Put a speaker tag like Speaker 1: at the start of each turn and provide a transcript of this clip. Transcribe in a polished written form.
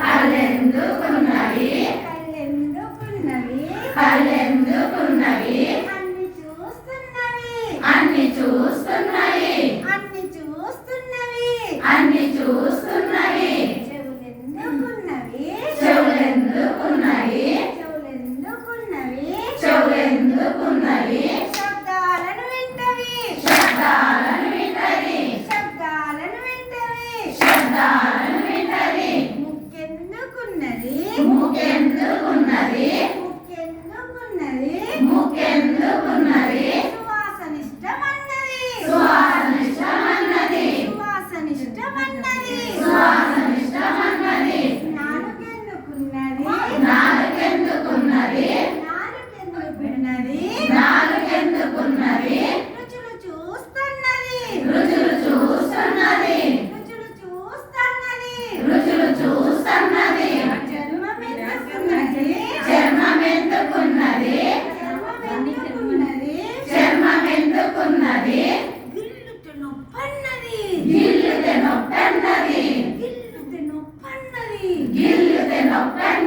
Speaker 1: కళ్ళెందుకున్నవి కళ్ళెందుకున్నవి అన్ని చూస్తున్నవి అన్ని చూస్తున్నవి చెవులెందుకున్నవి చెవులెందుకున్నవి శబ్దాలను వింటవి ముకెందుకున్నది సువాసనిష్టమన్నది నాలుకెందుకున్నది రుచులు చూస్తున్నది చర్మమెందుకున్నది గిల్లుతే నొప్పన్నది